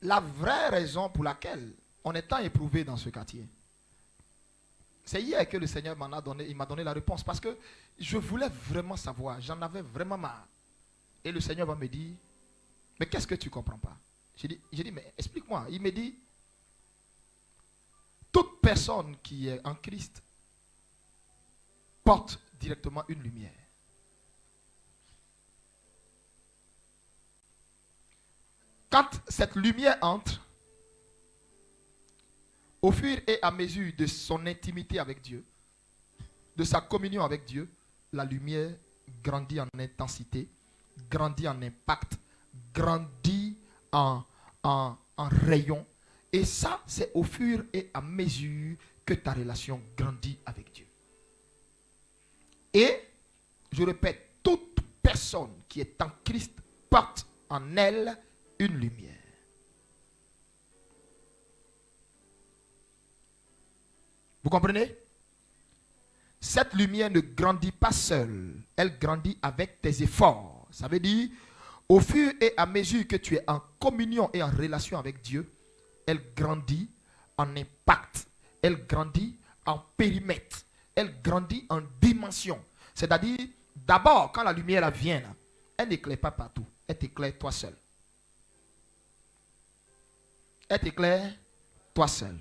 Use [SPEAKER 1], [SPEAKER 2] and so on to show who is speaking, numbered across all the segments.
[SPEAKER 1] la vraie raison pour laquelle on est tant éprouvé dans ce quartier, c'est hier que le Seigneur m'en a donné, il m'a donné la réponse. Parce que je voulais vraiment savoir, j'en avais vraiment marre. Et le Seigneur va me dire, mais qu'est-ce que tu ne comprends pas? J'ai dit, mais explique-moi. Il me dit, toute personne qui est en Christ porte directement une lumière. Quand cette lumière entre, au fur et à mesure de son intimité avec Dieu, de sa communion avec Dieu, la lumière grandit en intensité, grandit en impact, grandit en rayon. Et ça, c'est au fur et à mesure que ta relation grandit avec Dieu. Et, je répète, toute personne qui est en Christ porte en elle une lumière. Vous comprenez? Cette lumière ne grandit pas seule. Elle grandit avec tes efforts. Ça veut dire, au fur et à mesure que tu es en communion et en relation avec Dieu, elle grandit en impact. Elle grandit en périmètre. Elle grandit en dimension. C'est-à-dire, d'abord, quand la lumière vient, là, elle n'éclaire pas partout. Elle t'éclaire toi seul. Elle t'éclaire toi seul.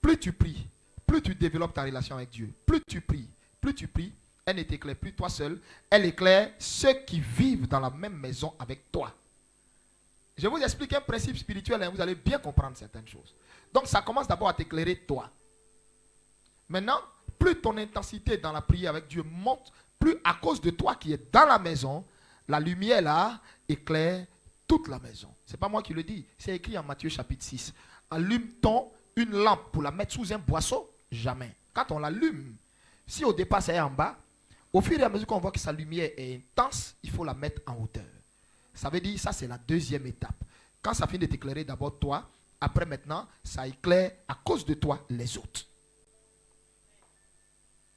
[SPEAKER 1] Plus tu pries, plus tu développes ta relation avec Dieu, plus tu pries, elle ne t'éclaire plus toi seul, elle éclaire ceux qui vivent dans la même maison avec toi. Je vous explique un principe spirituel et vous allez bien comprendre certaines choses. Donc ça commence d'abord à t'éclairer toi. Maintenant, plus ton intensité dans la prière avec Dieu monte, plus à cause de toi qui es dans la maison, la lumière là éclaire toute la maison. Ce n'est pas moi qui le dis, c'est écrit en Matthieu chapitre 6. Allume-t-on une lampe pour la mettre sous un boisseau? Jamais. Quand on l'allume, si au départ c'est en bas, au fur et à mesure qu'on voit que sa lumière est intense, il faut la mettre en hauteur. Ça veut dire, ça c'est la deuxième étape. Quand ça finit de t'éclairer d'abord toi, après maintenant, ça éclaire à cause de toi les autres.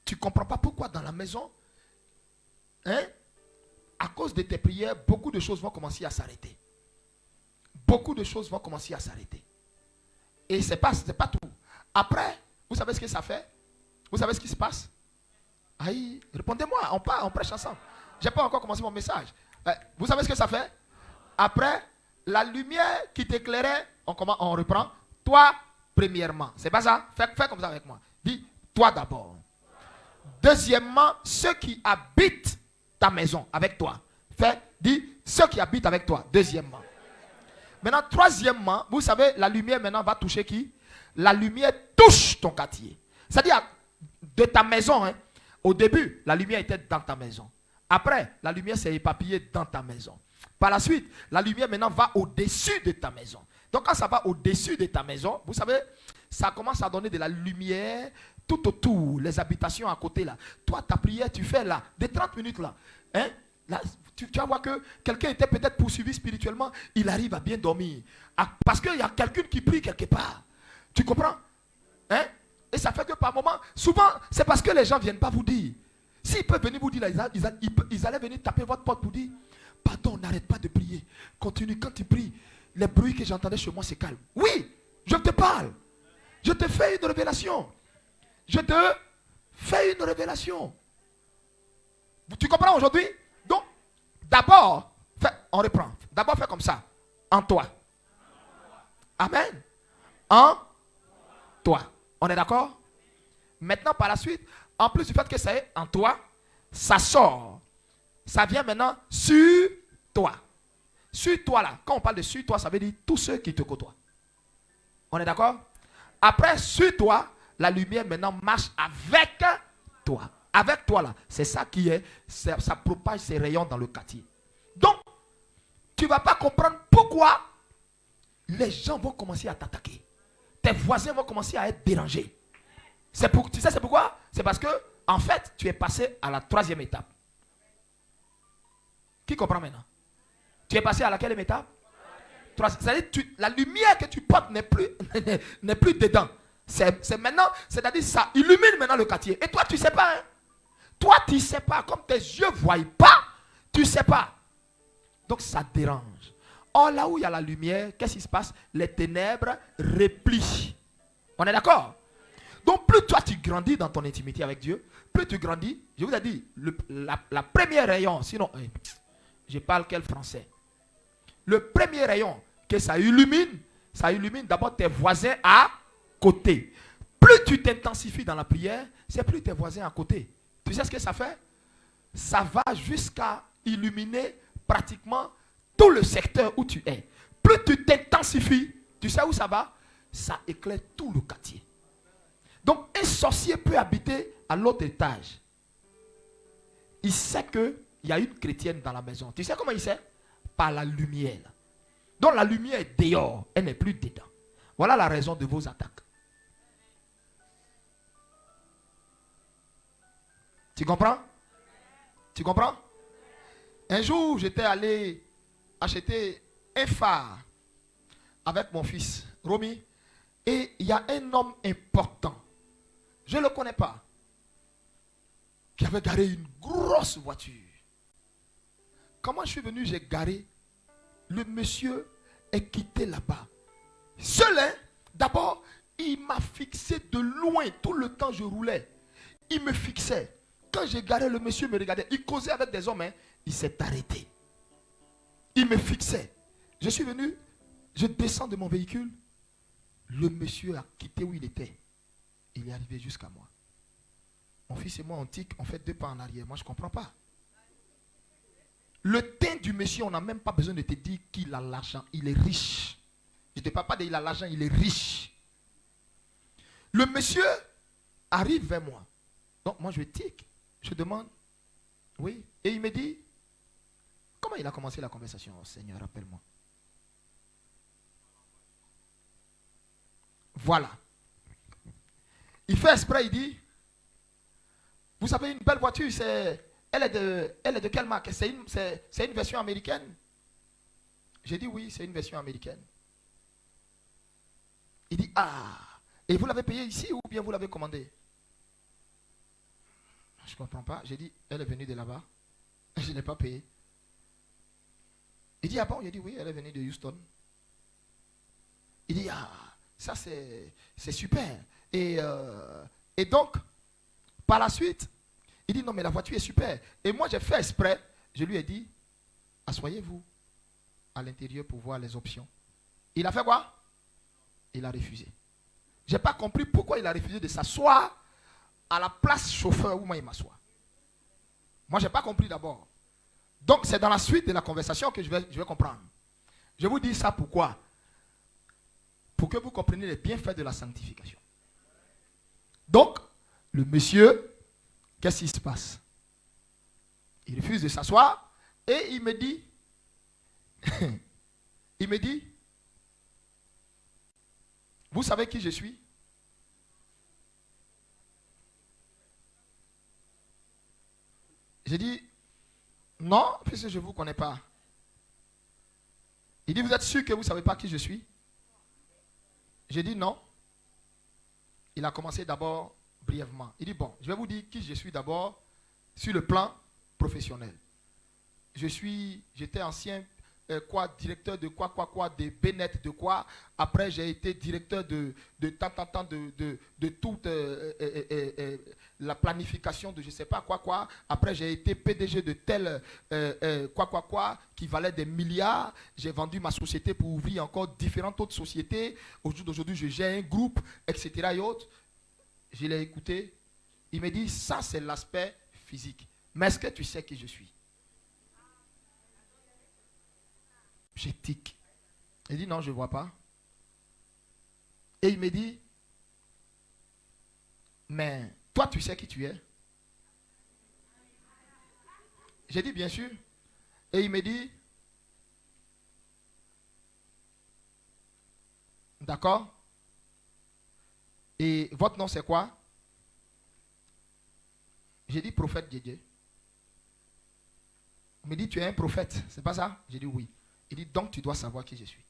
[SPEAKER 1] Tu ne comprends pas pourquoi dans la maison, hein, à cause de tes prières, beaucoup de choses vont commencer à s'arrêter. Beaucoup de choses vont commencer à s'arrêter. Et ce n'est pas tout. Après, vous savez ce que ça fait? Vous savez ce qui se passe? Aïe, répondez-moi, on prêche ensemble. Je n'ai pas encore commencé mon message. Vous savez ce que ça fait? Après, la lumière qui t'éclairait, on reprend. Toi, premièrement. C'est pas ça? Fais comme ça avec moi. Dis, toi d'abord. Deuxièmement, ceux qui habitent ta maison avec toi. Dis, ceux qui habitent avec toi. Deuxièmement. Maintenant, troisièmement, vous savez, la lumière maintenant va toucher qui? La lumière touche ton quartier. C'est-à-dire, de ta maison, hein, au début, la lumière était dans ta maison. Après, la lumière s'est éparpillée dans ta maison. Par la suite, la lumière maintenant va au-dessus de ta maison. Donc, quand ça va au-dessus de ta maison, vous savez, ça commence à donner de la lumière tout autour, les habitations à côté là. Toi, ta prière, tu fais là, des 30 minutes là. Hein? Là, tu vas voir que quelqu'un était peut-être poursuivi spirituellement, il arrive à bien dormir. Parce qu'il y a quelqu'un qui prie quelque part. Tu comprends? Hein? Et ça fait que par moment, souvent, c'est parce que les gens ne viennent pas vous dire. S'ils peuvent venir vous dire, là, ils allaient venir taper votre porte pour dire, pardon, n'arrête pas de prier. Continue, quand tu pries, les bruits que j'entendais chez moi se calment. Oui, je te parle. Je te fais une révélation. Je te fais une révélation. Tu comprends aujourd'hui? Donc, d'abord, on reprend. D'abord, fais comme ça. En toi. Amen. En toi. On est d'accord? Maintenant, par la suite, en plus du fait que ça est en toi, ça sort. Ça vient maintenant sur toi. Sur toi là. Quand on parle de sur toi, ça veut dire tous ceux qui te côtoient. On est d'accord? Après, sur toi, la lumière maintenant marche avec toi. Avec toi là. C'est ça qui est, ça propage ses rayons dans le quartier. Donc, tu ne vas pas comprendre pourquoi les gens vont commencer à t'attaquer. Tes voisins vont commencer à être dérangés. Tu sais c'est pourquoi? C'est parce que, en fait, tu es passé à la troisième étape. Qui comprend maintenant? Tu es passé à laquelle étape? C'est-à-dire la lumière que tu portes n'est plus dedans. C'est maintenant, c'est-à-dire ça illumine maintenant le quartier. Et toi, tu ne sais pas. Hein? Toi, tu ne sais pas. Comme tes yeux ne voient pas, tu ne sais pas. Donc, ça dérange. Or, là où il y a la lumière, qu'est-ce qui se passe? Les ténèbres replient. On est d'accord? Donc, plus toi tu grandis dans ton intimité avec Dieu, plus tu grandis, je vous ai dit, la première rayon, sinon, je parle quel français? Le premier rayon que ça illumine d'abord tes voisins à côté. Plus tu t'intensifies dans la prière, c'est plus tes voisins à côté. Tu sais ce que ça fait? Ça va jusqu'à illuminer pratiquement tout le secteur où tu es. Plus tu t'intensifies, tu sais où ça va? Ça éclaire tout le quartier. Donc un sorcier peut habiter à l'autre étage. Il sait qu'il y a une chrétienne dans la maison. Tu sais comment il sait? Par la lumière. Donc la lumière est dehors, elle n'est plus dedans. Voilà la raison de vos attaques. Tu comprends? Tu comprends? Un jour, j'étais allé acheter un phare avec mon fils, Romy, et il y a un homme important, je ne le connais pas, qui avait garé une grosse voiture. Comment je suis venu, j'ai garé, le monsieur est quitté là-bas. Seul, hein? D'abord, il m'a fixé de loin, tout le temps je roulais. Il me fixait. Quand j'ai garé, le monsieur me regardait. Il causait avec des hommes, hein? Il s'est arrêté. Il me fixait. Je suis venu, je descends de mon véhicule. Le monsieur a quitté où il était. Il est arrivé jusqu'à moi. Mon fils et moi, on tique, on fait 2 pas en arrière. Moi, je ne comprends pas. Le teint du monsieur, on n'a même pas besoin de te dire qu'il a l'argent. Il est riche. Je ne te parle pas de il a l'argent, il est riche. Le monsieur arrive vers moi. Donc, moi, je tique. Je demande, oui. Et il me dit, comment il a commencé la conversation? Oh, Seigneur, rappelle-moi. Voilà. Il fait exprès, il dit, vous savez, une belle voiture, elle est de quelle marque? C'est une version américaine? J'ai dit oui, c'est une version américaine. Il dit, ah, et vous l'avez payée ici ou bien vous l'avez commandée? Je ne comprends pas. J'ai dit, elle est venue de là-bas. Je n'ai pas payé. Il dit, ah bon? Il dit, oui, elle est venue de Houston. Il dit, ah, ça c'est super. Et donc, par la suite, il dit, non, mais la voiture est super. Et moi, j'ai fait exprès. Je lui ai dit, asseyez-vous à l'intérieur pour voir les options. Il a fait quoi? Il a refusé. Je n'ai pas compris pourquoi il a refusé de s'asseoir à la place chauffeur où moi il m'assoit. Moi, je n'ai pas compris d'abord. Donc, c'est dans la suite de la conversation que je vais comprendre. Je vous dis ça pourquoi? Pour que vous compreniez les bienfaits de la sanctification. Donc, le monsieur, qu'est-ce qui se passe? Il refuse de s'asseoir et il me dit, vous savez qui je suis? J'ai dit, non, puisque je ne vous connais pas. Il dit, vous êtes sûr que vous ne savez pas qui je suis? J'ai dit non. Il a commencé d'abord brièvement. Il dit, bon, je vais vous dire qui je suis d'abord sur le plan professionnel. J'étais ancien directeur de quoi, de Bnet, de quoi. Après, j'ai été directeur de toute la planification de je ne sais pas quoi. Après, j'ai été PDG de tel quoi, qui valait des milliards. J'ai vendu ma société pour ouvrir encore différentes autres sociétés. Aujourd'hui, je gère un groupe, etc. et autres. Je l'ai écouté. Il me dit, ça, c'est l'aspect physique. Mais est-ce que tu sais qui je suis? J'ai tic. Il dit non, je ne vois pas. Et il me dit, mais toi, tu sais qui tu es? J'ai dit bien sûr. Et il me dit, d'accord. Et votre nom c'est quoi? J'ai dit prophète Djedje. Il me dit, tu es un prophète, c'est pas ça? J'ai dit oui. Il dit, donc tu dois savoir qui je suis.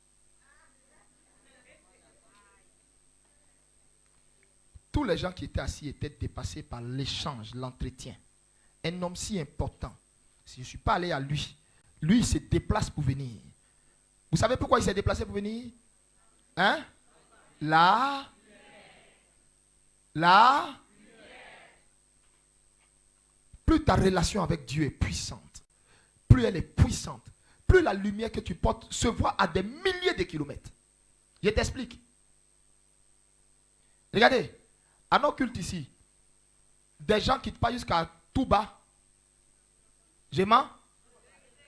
[SPEAKER 1] Tous les gens qui étaient assis étaient dépassés par l'échange, l'entretien. Un homme si important. Si je ne suis pas allé à lui, lui il se déplace pour venir. Vous savez pourquoi il s'est déplacé pour venir? Hein? Là. Plus ta relation avec Dieu est puissante, plus elle est puissante, plus la lumière que tu portes se voit à des milliers de kilomètres. Je t'explique. Regardez, à nos cultes ici, des gens quittent pas jusqu'à Touba, Géma,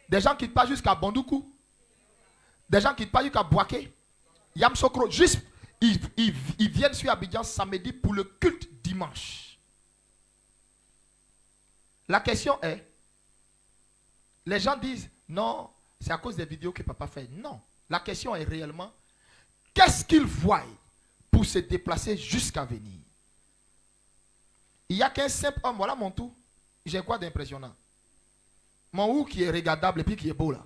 [SPEAKER 1] des gens quittent pas jusqu'à Bandoukou, des gens quittent pas jusqu'à Boaké, Yamsokro, juste ils viennent sur Abidjan samedi pour le culte dimanche. La question est, les gens disent, non, c'est à cause des vidéos que papa fait. Non, la question est réellement, qu'est-ce qu'ils voient pour se déplacer jusqu'à venir? Il n'y a qu'un simple homme, voilà mon tout. J'ai quoi d'impressionnant? Mon ou qui est regardable et puis qui est beau là.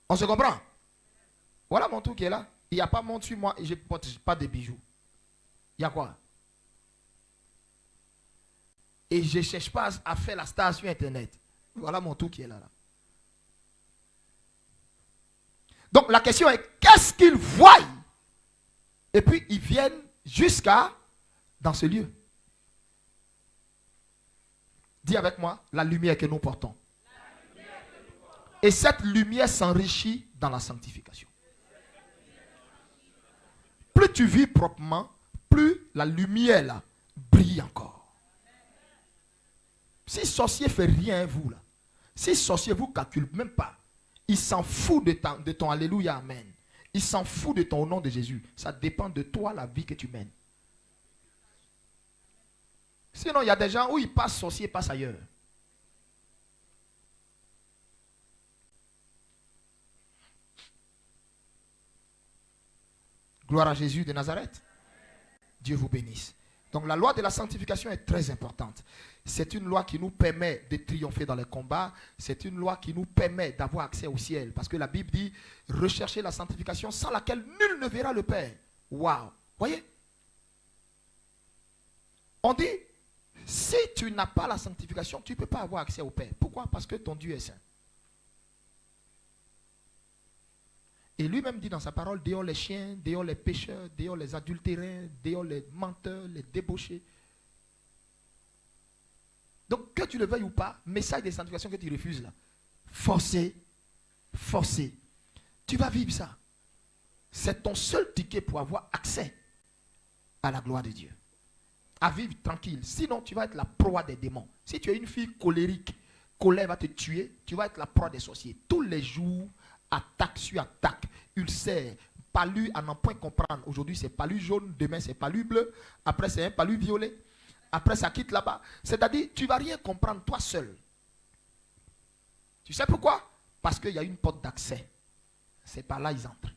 [SPEAKER 1] On se comprend? Voilà mon tout qui est là. Il n'y a pas mon dessus, moi, et je ne porte pas de bijoux. Il y a quoi? Et je ne cherche pas à faire la star sur Internet. Voilà mon tout qui est là. Donc la question est, qu'est-ce qu'ils voient? Et puis ils viennent jusqu'à dans ce lieu. Dis avec moi, la lumière que nous portons. Et cette lumière s'enrichit dans la sanctification. Plus tu vis proprement, plus la lumière là brille encore. Si sorcier fait rien, vous là, si sorcier vous calcule même pas, il s'en fout de ton alléluia, amen. Il s'en fout de ton nom de Jésus. Ça dépend de toi la vie que tu mènes. Sinon, il y a des gens où ils passent sorcier, ils passent ailleurs. Gloire à Jésus de Nazareth. Dieu vous bénisse. Donc la loi de la sanctification est très importante. C'est une loi qui nous permet de triompher dans les combats. C'est une loi qui nous permet d'avoir accès au ciel. Parce que la Bible dit, recherchez la sanctification sans laquelle nul ne verra le Père. Waouh. Voyez? On dit, si tu n'as pas la sanctification, tu ne peux pas avoir accès au Père. Pourquoi? Parce que ton Dieu est saint. Et lui-même dit dans sa parole, dehors les chiens, dehors les pécheurs, dehors les adultérins, dehors les menteurs, les débauchés. Donc que tu le veuilles ou pas, message de sanctification que tu refuses là, forcé, tu vas vivre ça. C'est ton seul ticket pour avoir accès à la gloire de Dieu. À vivre tranquille. Sinon, tu vas être la proie des démons. Si tu es une fille colérique, colère va te tuer, tu vas être la proie des sorciers. Tous les jours, attaque sur attaque, ulcère, palu à n'en point comprendre. Aujourd'hui, c'est palu jaune, demain, c'est palu bleu, après, c'est un palu violet, après, ça quitte là-bas. C'est-à-dire, tu ne vas rien comprendre toi seul. Tu sais pourquoi? Parce qu'il y a une porte d'accès. C'est par là ils entrent.